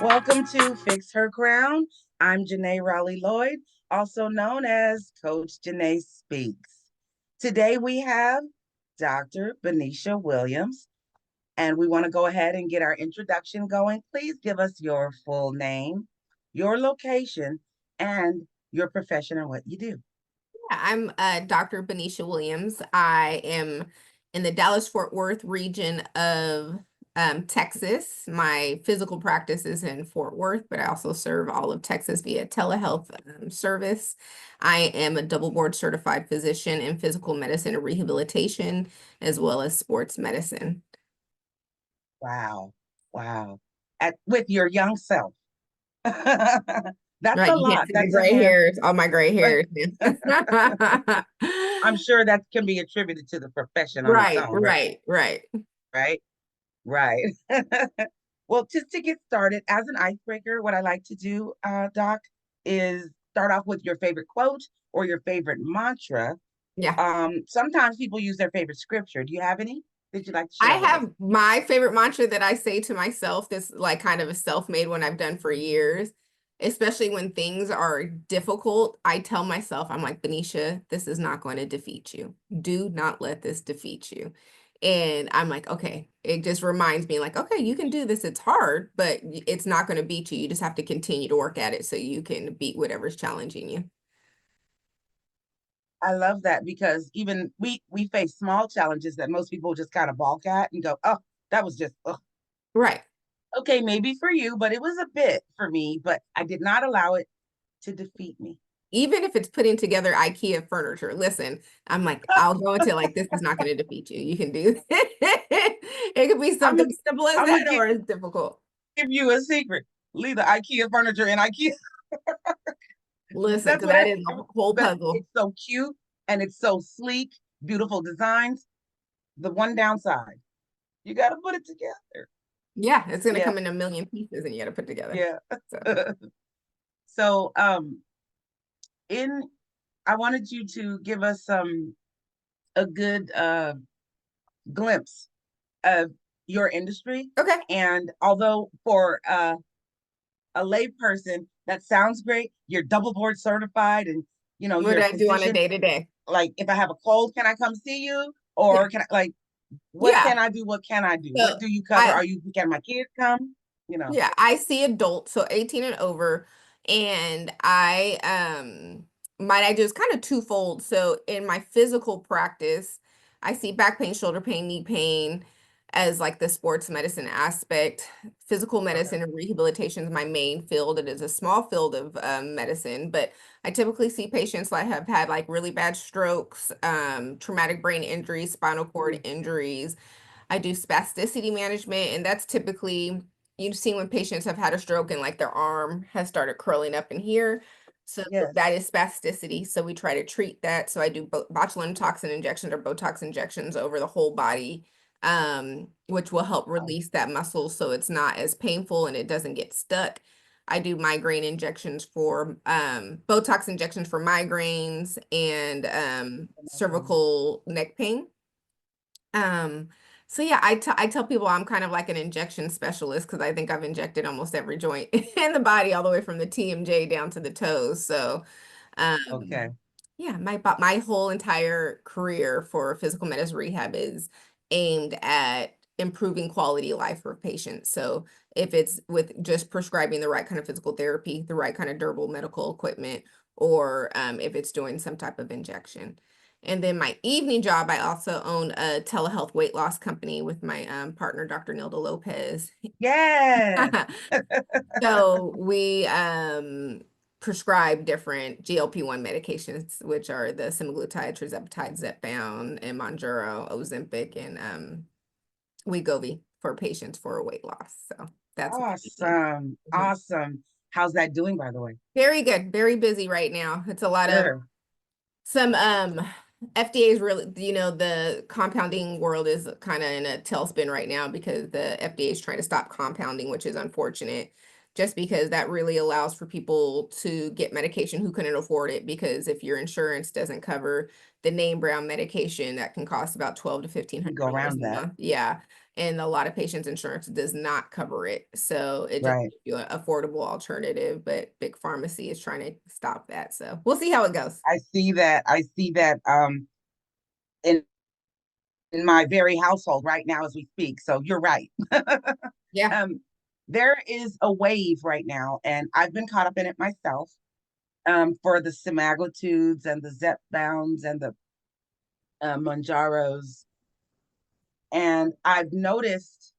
Welcome to Fix Her Crown. I'm Jenee Raleigh Lloyd, also known as Coach Jenee Speaks. Today we have Dr. Benecia Williams, and we want to go ahead and get our introduction going. Please give us your full name, your location, and your profession and what you do. I'm Dr. Benecia Williams. I am in the Dallas-Fort Worth region of Texas. My physical practice is in Fort Worth, but I also serve all of Texas via telehealth service. I am a double board certified physician in physical medicine and rehabilitation, as well as sports medicine. Wow. Wow. With your young self. That's Right, a you can't lot. see the That's a gray hand. hairs, all my gray hairs. I'm sure that can be attributed to the profession on its Right, own, right? right, right. Right? Right. Well, just to get started, as an icebreaker, what I like to do, Doc, is start off with your favorite quote or your favorite mantra. Yeah. Sometimes people use their favorite scripture. Do you have any that you'd like to I share with us? have my favorite mantra that I say to myself, this like kind of a self-made one I've done for years, especially when things are difficult. I tell myself, I'm like, Benecia, this is not going to defeat you. Do not let this defeat you. And I'm like, okay, it just reminds me like, okay, you can do this. It's hard, but it's not going to beat you. You just have to continue to work at it so you can beat whatever's challenging you. I love that because even we face small challenges that most people just kind of balk at and go, "Oh, that was just Right. okay, maybe for you, but it was a bit for me, but I did not allow it to defeat me." Even if it's putting together IKEA furniture, listen, I'm like, I'll go into like, this is not going to defeat you. You can do it. It could be I'm something gonna simple as I'm gonna that or as difficult. give you a secret. Leave the IKEA furniture in IKEA. Listen, That's because what that is a whole but puzzle. it's so cute and it's so sleek, beautiful designs. The one downside, you got to put it together. Yeah, it's going to Yeah, come in a million pieces and you got to put together. yeah. So, So, in I wanted you to give us a good glimpse of your industry. okay. And although for a lay person that sounds great, you're double board certified, and What you're do a I do on a physician. day to day? Like, if I have a cold, can I come see you? Yeah. Or can I, like, what Yeah. can I do? What can I do? So What do you cover? I, Are you, can my kids come? You know, yeah, I see adults, so 18 and over, and I do is kind of twofold. So in my physical practice, I see back pain, shoulder pain, knee pain as like the sports medicine aspect. Physical okay. medicine and rehabilitation is my main field. It is a small field of medicine, but I typically see patients that have had like really bad strokes, traumatic brain injuries, spinal cord Mm, injuries. I do spasticity management, and that's typically you've seen when patients have had a stroke and like their arm has started curling up in here. So that yes. is spasticity. So we try to treat that. So I do botulinum toxin injections or Botox injections over the whole body, which will help Oh, release that muscle so it's not as painful and it doesn't get stuck. I do migraine injections for Botox injections for migraines and cervical neck pain. Um, so yeah, I tell people I'm kind of like an injection specialist because I think I've injected almost every joint in the body, all the way from the TMJ down to the toes. So, okay. yeah, my whole entire career for physical medicine rehab is aimed at improving quality of life for patients. So if it's with just prescribing the right kind of physical therapy, the right kind of durable medical equipment, or if it's doing some type of injection. And then my evening job, I also own a telehealth weight loss company with my partner, Dr. Nilda Lopez. Yes. So we prescribe different GLP-1 medications, which are the semaglutide, tirzepatide, Zepbound, and Mounjaro, Ozempic, and Wegovy for patients for weight loss. So that's what I do. Awesome. Mhm. Awesome. How's that doing, by the way? Very good, very busy right now. It's a lot of Sure. some FDA is really, the compounding world is kind of in a tailspin right now because the FDA is trying to stop compounding, which is unfortunate just because that really allows for people to get medication who couldn't afford it. Because if your insurance doesn't cover the name brand medication, that can cost about 12 to You go $1,500 around a that. month. Yeah. And a lot of patients' insurance does not cover it. So it just Right. gives you an affordable alternative, but big pharmacy is trying to stop that. So we'll see how it goes. I see that. I see that in my very household right now as we speak. So you're right. Yeah. um, there is a wave right now, and I've been caught up in it myself. For the semaglutines and the Zepbounds and the Manjaros, and I've noticed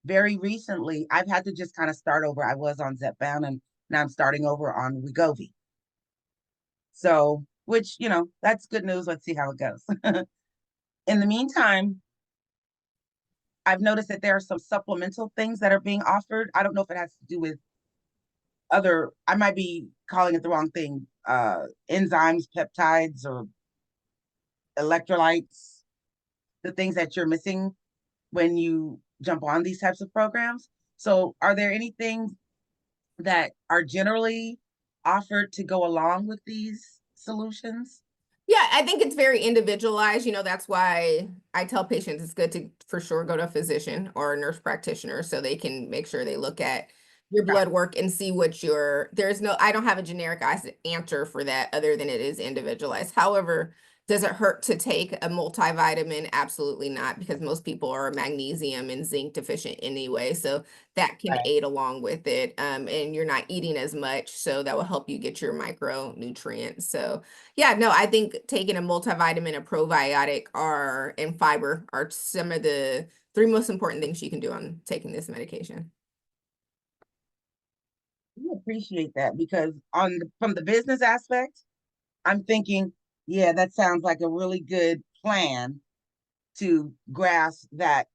very recently I've had to just kind of start over. I was on Zepbound, and now I'm starting over on Wegovy. So, which that's good news. Let's see how it goes. In the meantime, I've noticed that there are some supplemental things that are being offered. I don't know if it has to do with other, I might be calling it the wrong thing, enzymes, peptides, or electrolytes, the things that you're missing when you jump on these types of programs. So, are there any things that are generally offered to go along with these solutions? Yeah, I think it's very individualized. That's why I tell patients it's good to for sure go to a physician or a nurse practitioner so they can make sure they look at your Right. blood work and see what I don't have a generic answer for that other than it is individualized. However, does it hurt to take a multivitamin? Absolutely not, because most people are magnesium and zinc deficient anyway. So that can Right. aid along with it. And you're not eating as much, so that will help you get your micronutrients. So yeah, no, I think taking a multivitamin, a probiotic, and fiber are some of the three most important things you can do on taking this medication. I appreciate that because from the business aspect, I'm thinking, yeah, that sounds like a really good plan to grasp that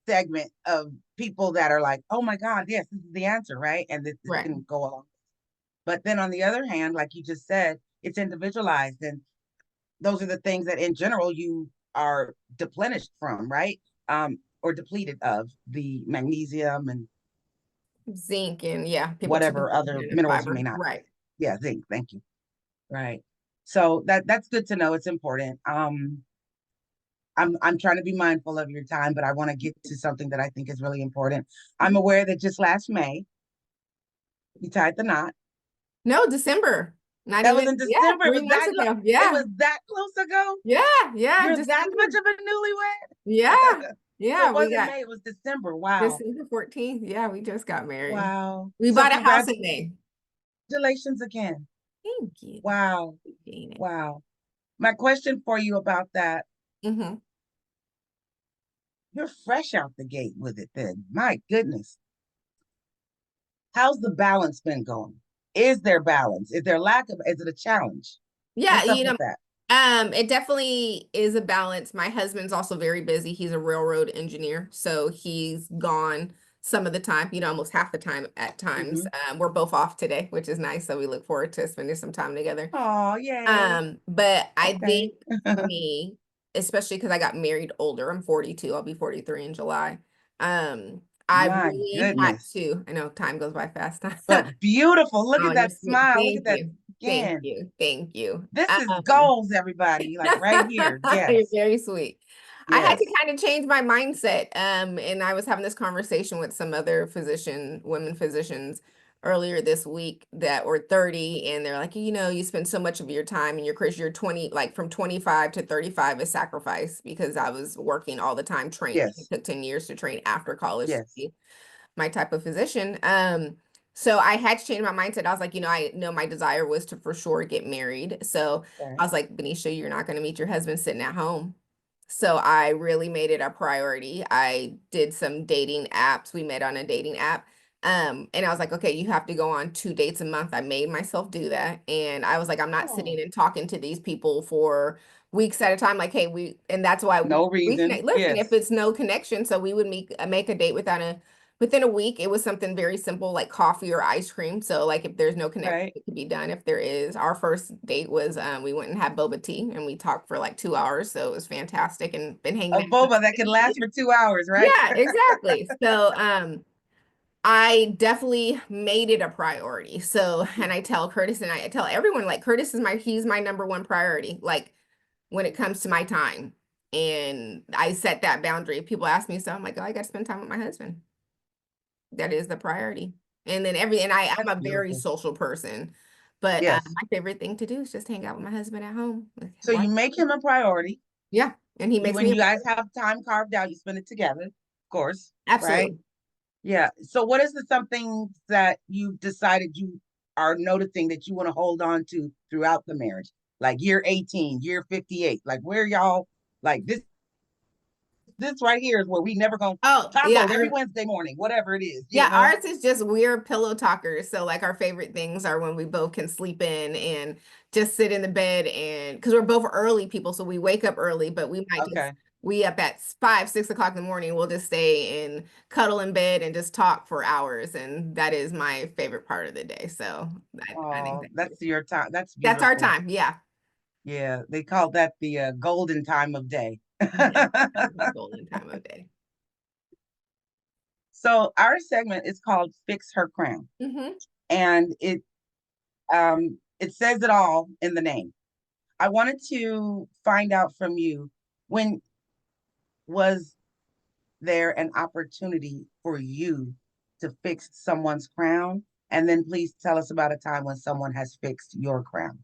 segment of people that are like, oh my God, yes, this is the answer, right? And this Right. can go along. But then on the other hand, like you just said, it's individualized. And those are the things that in general you are depleted from, right? Or depleted of the magnesium and Zinc and yeah, people too whatever other and minerals you fiber. may not. Right. Yeah, zinc. Thank you. Right. So that's good to know. It's important. I'm trying to be mindful of your time, but I want to get to something that I think is really important. I'm Mhm. aware that just last May you tied the knot. No, December. Not That was even, in yeah, December. It 3 months ago. Yeah. was that close ago. Yeah. Yeah. You're that much December. of a Yeah. newlywed. So Yeah. it We wasn't got May, it was December. Wow. December 14th. Yeah. We just got married. Wow. We So bought a house in May. congratulations again. Thank you. Wow. Appreciate it. Wow. My question for you about that, Mm-hmm. you're fresh out the gate with it then. My goodness. How's the balance been going? Is there balance? Is there lack of, is it a challenge? Yeah, What's up with that? it definitely is a balance. My husband's also very busy. He's a railroad engineer, so he's gone some of the time, almost half the time at times. Mm-hmm. We're both off today, which is nice, so we look forward to spending some time together. Oh, yay. But I Okay. think for me, especially because I got married older, I'm 42, I'll be 43 in July. I My really had goodness. to, I know time goes by fast. But beautiful. Look Oh, at you're that sweet. smile. Look Thank at that you. Thank skin. you. Thank you. This is goals, everybody. Like right here. You're Yes. very sweet. I had to Yes. kind of change my mindset. And I was having this conversation with some other women physicians earlier this week that were 30, and they're like, you spend so much of your time in your career, you're 20, like from 25 to 35 is sacrifice, because I was working all the time training. It Yes. took 10 years to train after college to Yes. be my type of physician. So I had to change my mindset. I was like, I know my desire was to for sure get married. So I Okay. was like, Benecia, you're not going to meet your husband sitting at home. So I really made it a priority. I did some dating apps. We met on a dating app. And I was like, okay, you have to go on 2 dates a month. I made myself do that. And I was like, I'm not Oh, sitting and talking to these people for weeks at a time. Like, hey, and that's why no we connect. reason. Listen, if Yes. it's no connection, so we would make a date within a week. It was something very simple like coffee or ice cream. So like if there's no connection, Right. it could be done. If there is, our first date was we went and had boba tea and we talked for like 2 hours. So it was fantastic, and been hanging A out. boba that can last for 2 hours, right? Yeah, exactly. So I definitely made it a priority. So, and I tell Curtis and I tell everyone, like, Curtis is he's my number one priority, like, when it comes to my time. And I set that boundary. If people ask me, so I'm like, oh, I got to spend time with my husband. That is the priority. And then and I'm That's a very beautiful. social person, but Yes. my favorite thing to do is just hang out with my husband at home. Like, So you make him a priority. yeah. And he You makes and me a you guys priority. have time carved out. You spend it together, of course, right? Absolutely. Yeah. So what is the something that you've decided you are noticing that you want to hold on to throughout the marriage? Like year 18, year 58. Like where y'all like this right here is where we never gonna Oh, yeah. tacos every Wednesday morning, whatever it is, you Yeah, know? ours is just we're pillow talkers. So like our favorite things are when we both can sleep in and just sit in the bed and because we're both early people, so we wake up early, but we might just Okay. we up at 5, 6 o'clock in the morning. We'll just stay and cuddle in bed and just talk for hours, and that is my favorite part of the day. So I think Oh, that's your time. That's that's our beautiful. time. Yeah, Yeah, they call that the golden time of day. yeah, that is my golden time of day. So our segment is called Fix Her Crown, Hmm. and it says it all in the name. I wanted to find out from you, when was there an opportunity for you to fix someone's crown? And then please tell us about a time when someone has fixed your crown,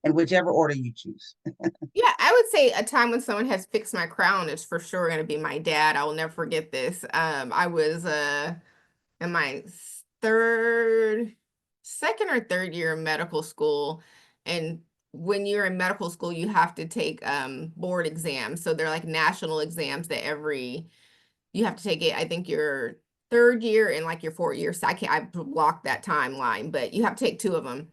in whichever order you choose. Yeah, I would say a time when someone has fixed my crown is for sure going to be my dad. I will never forget this. I was in my third, second or third year of medical school, and when you're in medical school, you have to take board exams. So they're like national exams that you have to take it. I think your third year and like your 4th year. So I blocked that timeline, but you have to take two of them.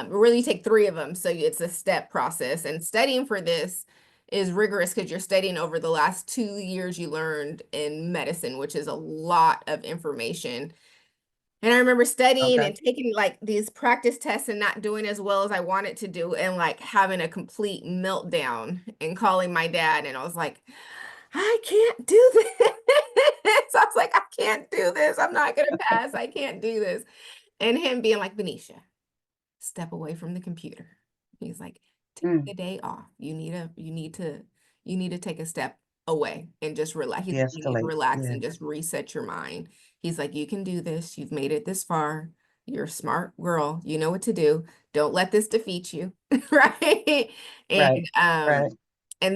Really you take three of them. So it's a step process. And studying for this is rigorous because you're studying over the last 2 years you learned in medicine, which is a lot of information. And I remember studying Okay. and taking like these practice tests and not doing as well as I wanted to do and like having a complete meltdown and calling my dad. And I was like, I can't do this. I was like, I can't do this. I'm not gonna pass. I can't do this. And him being like, Benecia, step away from the computer. He's like, take Mm, a day off. You need to take a step away and just relax. He's like, you need to de-escalate. relax and Yes. just reset your mind. He's like, you can do this. You've made it this far. You're a smart girl. You know what to do. Don't let this defeat you. Right. And Right. Right.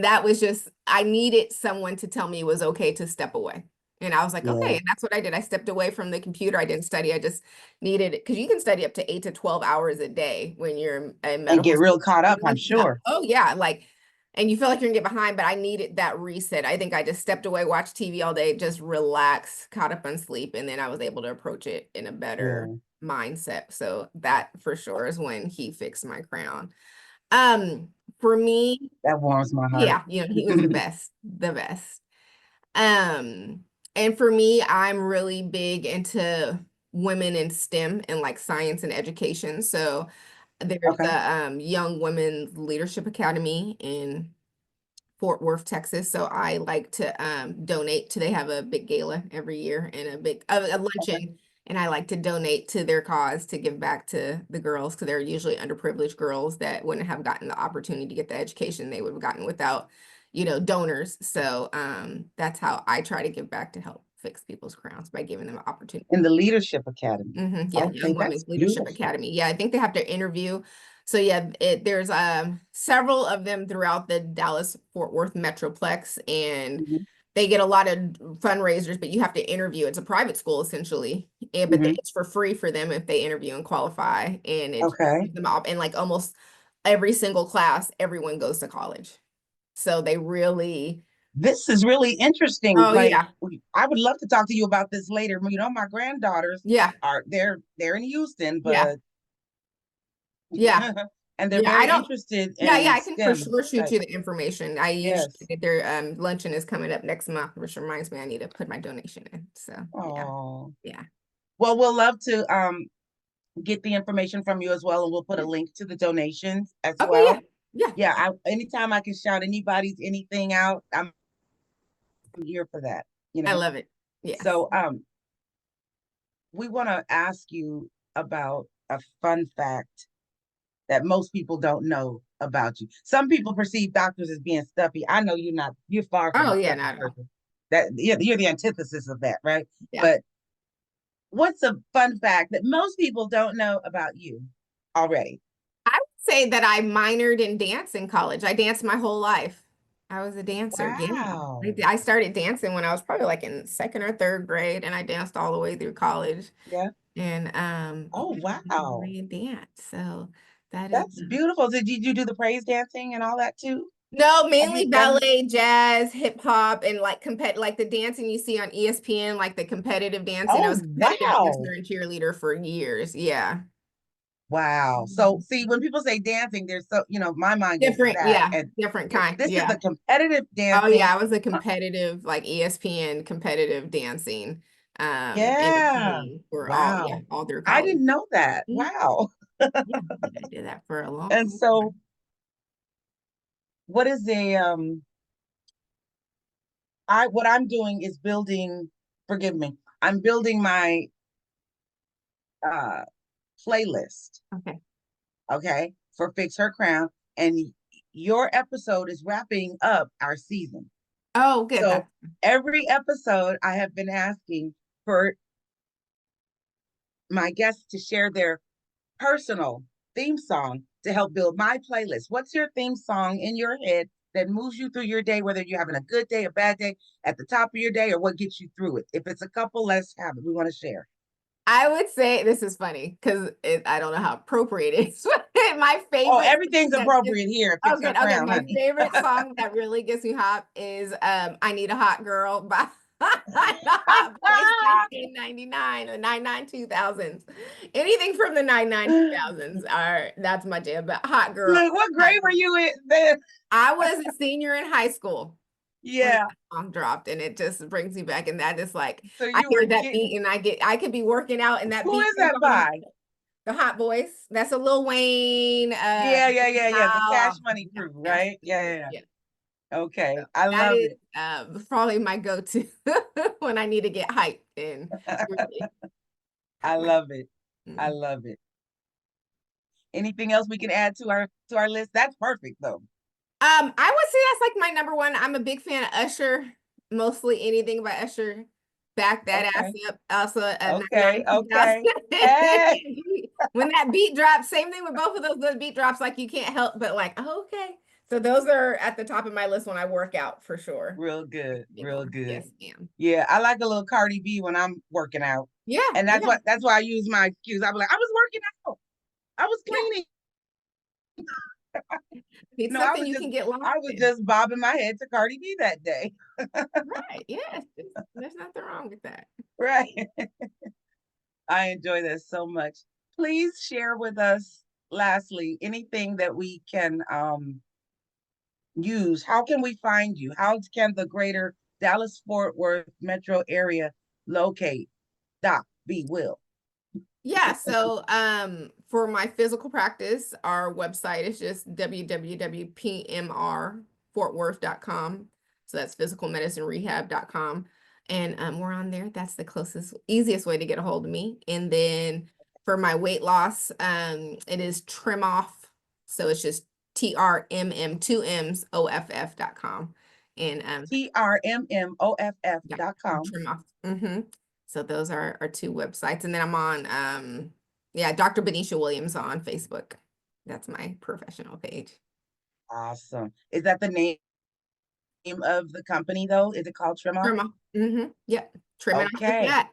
that was just I needed someone to tell me it was okay to step away. And I was like, okay, Yeah. and that's what I did. I stepped away from the computer. I didn't study. I just needed it because you can study up to 8 to 12 hours a day when you're in And medical get school. real caught up, I'm Yeah. sure. Oh yeah, like, and you feel like you're gonna get behind, but I needed that reset. I think I just stepped away, watched TV all day, just relax, caught up on sleep, and then I was able to approach it in a better Yeah. mindset. So that for sure is when he fixed my crown. Um, for me, That warms my heart. yeah, he was the best, the best. Um, and for me, I'm really big into women in STEM and like science and education. So there's Okay. a Young Women's Leadership Academy in Fort Worth, Texas. So I like to donate to, they have a big gala every year and a big a Okay. luncheon. And I like to donate to their cause to give back to the girls because they're usually underprivileged girls that wouldn't have gotten the opportunity to get the education they would have gotten without, donors. So that's how I try to give back to help fix people's crowns by giving them an opportunity. In the Leadership Academy. Yeah, Young Okay, Women's that's Leadership beautiful. Academy. Yeah, I think they have to interview. So yeah, there's several of them throughout the Dallas Fort Worth Metroplex, and Hmm. they get a lot of fundraisers, but you have to interview. It's a private school essentially, and but Hmm. it's for free for them if they interview and qualify, and it Okay. gives them up. And like almost every single class, everyone goes to college. So they really, This is really interesting. oh Like, yeah, I would love to talk to you about this later. My granddaughters yeah, are they're in Houston, yeah, but yeah. and they're Yeah, I very don't. interested Yeah, in I can for STEM sure shoot type. you the information. I usually Yes. their luncheon is coming up next month, which reminds me I need to put my donation in. So yeah, Oh. yeah. Well, we'll love to get the information from you as well, and we'll put a link to the donations as Okay, yeah, well. yeah. Yeah, anytime I can shout anybody's anything out, I'm here for that, you I know. love it. Yes. So we want to ask you about a fun fact that most people don't know about you. Some people perceive doctors as being stuffy. I know you're not, you're far from Oh a yeah, stuffy not at all. person. That you're the antithesis of that, right? Yeah. But what's a fun fact that most people don't know about you already? I would say that I minored in dance in college. I danced my whole life. I was a dancer. Yeah. Wow. I started dancing when I was probably like in second or third grade, and I danced all the way through college. Yeah. And Oh, wow. and dance. So that is That's beautiful. Did you do the praise dancing and all that too? no, Have mainly you done? ballet, jazz, hip hop, and like the dancing you see on ESPN, like the competitive dancing. I Oh, was a competitive dancer wow. and cheerleader for years. Yeah. Wow. So see, when people say dancing, there's so, my mind goes to Different, that. yeah, And different kind. this is Yeah. a competitive Oh dancing. yeah, I was a competitive, like ESPN competitive dancing and a Yeah. team for Wow. all through I college. didn't know that. Mhm. Wow. Yeah, I did that for a long, And long so time. what is what I'm doing is building, forgive me, I'm building my uh playlist, Okay. okay, for Fix Her Crown. And your episode is wrapping up our season. Oh, good. So every episode I have been asking for my guests to share their personal theme song to help build my playlist. What's your theme song in your head that moves you through your day, whether you're having a good day, a bad day, at the top of your day, or what gets you through it? If it's a couple, let's have it. We want to share. I would say this is funny because I don't know how appropriate it is. My Oh, favorite song everything's that gets, appropriate here. oh Fix Her good, okay. Crown, My honey. favorite song that really gets me hot is I Need a Hot Girl by the Hot Boys 1999, the 99 2000s. Anything from the 99 2000s are that's my jam. But Hot Girl, Look, what Hot grade were Girl. you in then? I was a senior in high school when Yeah. that song dropped, and it just brings me back. And that is like So I you were hear that getting, beat, and I could be working out, and that who beat is comes that on. by? The Hot Boys. That's a Lil Wayne, Yeah, yeah, yeah, yeah. The Cash now, Money yeah, crew, Cash right? Money Yeah, Crew. yeah, Yeah. yeah. Okay. So I that love is it. probably my go-to when I need to get hyped and really I hype my. love it. I Mm. love it. Anything else we can add to our list? That's perfect though. I would say that's like my number one. I'm a big fan of Usher. Mostly anything by Usher. Back that ass Okay. up. Also, Okay. 99 2000. Okay. Hey. When that beat drops, same thing with both of those beat drops. Like you can't help but like, oh, okay. So those are at the top of my list when I work out for sure. Real good. Be Real on. good. Yes, ma'am. Yeah, I like a little Cardi B when I'm working out. Yeah, And yeah, that's why I use my excuse. I'll be like, I was working out. I was yeah. cleaning. It's No, I something was you just can get lost I was in. just bobbing my head to Cardi B that day. Right. Yes. There's nothing wrong with that. Right. I enjoy this so much. Please share with us, lastly, anything that we can use. How can we find you? How can the greater Dallas Fort Worth metro area locate Doc B. Will? Yeah, so for my physical practice, our website is just www.pmrfortworth.com. So that's physicalmedicinerehab.com. And we're on there. That's the closest, easiest way to get a hold of me. And then for my weight loss, it is Trimmoff. So it's just TRMM, two M's, OFF.com. And TRMMOFF yeah, dot com. Trimmoff. So those are our two websites. And then I'm on yeah, Dr. Benecia Williams on Facebook. That's my professional page. Awesome. Is that the name of the company though? Is it called Trimmoff? Trimmoff. Yep. Trimming off the Okay. fat.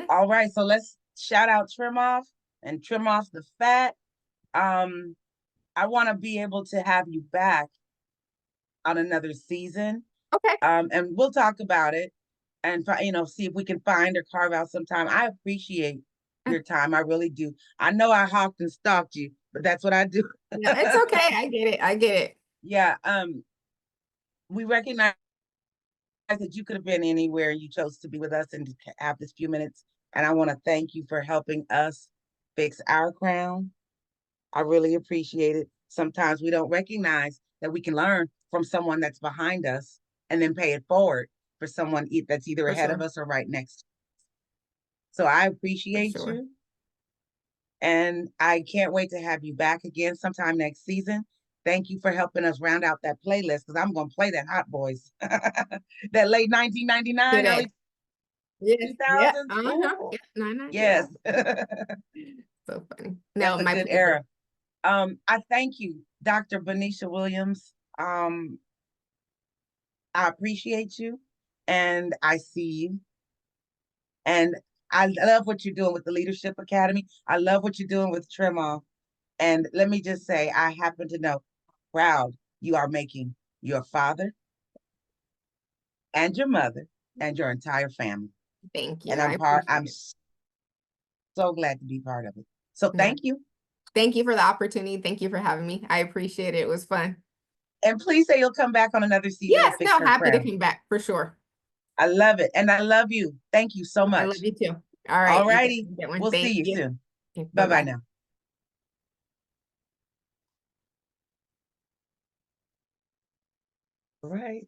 All right. So let's shout out Trimmoff and trim off the fat. Um, I want to be able to have you back on another season. Okay. And we'll talk about it and see if we can find or carve out some time. I appreciate your time. I really do. I know I hawked and stalked you, but that's what I do. No, it's okay. I get it. I get it. Yeah. We recognize that you could have been anywhere. You chose to be with us and to have this few minutes. And I want to thank you for helping us fix our crown. I really appreciate it. Sometimes we don't recognize that we can learn from someone that's behind us and then pay it forward for someone that's either For ahead of sure. us or right next. So I for appreciate sure. you. And I can't wait to have you back again sometime next season. Thank you for helping us round out that playlist because I'm going to play that Hot Boys, that late 1999, Today. early Yes. Yeah. 2000s. Uh-huh. Ooh, Yeah. No, no. Yeah. yes, So funny. that's No, a my good pleasure. era. I thank you, Dr. Benecia Williams. I appreciate you and I see you. And I love what you're doing with the Leadership Academy. I love what you're doing with Trimmoff. And let me just say, I happen to know proud you are making your father and your mother and your entire family. Thank you. And I appreciate I'm it. so glad to be part of it. So No. thank you. Thank you for the opportunity. Thank you for having me. I appreciate it. It was fun. And please say you'll come back on another season and Yes, fix no, her happy to crown. come back for sure. I love it. And I love you. Thank you so I love much. you too. All right, All you righty. get one. We'll see Thank you you. soon. Bye bye Bye-bye. now. All right.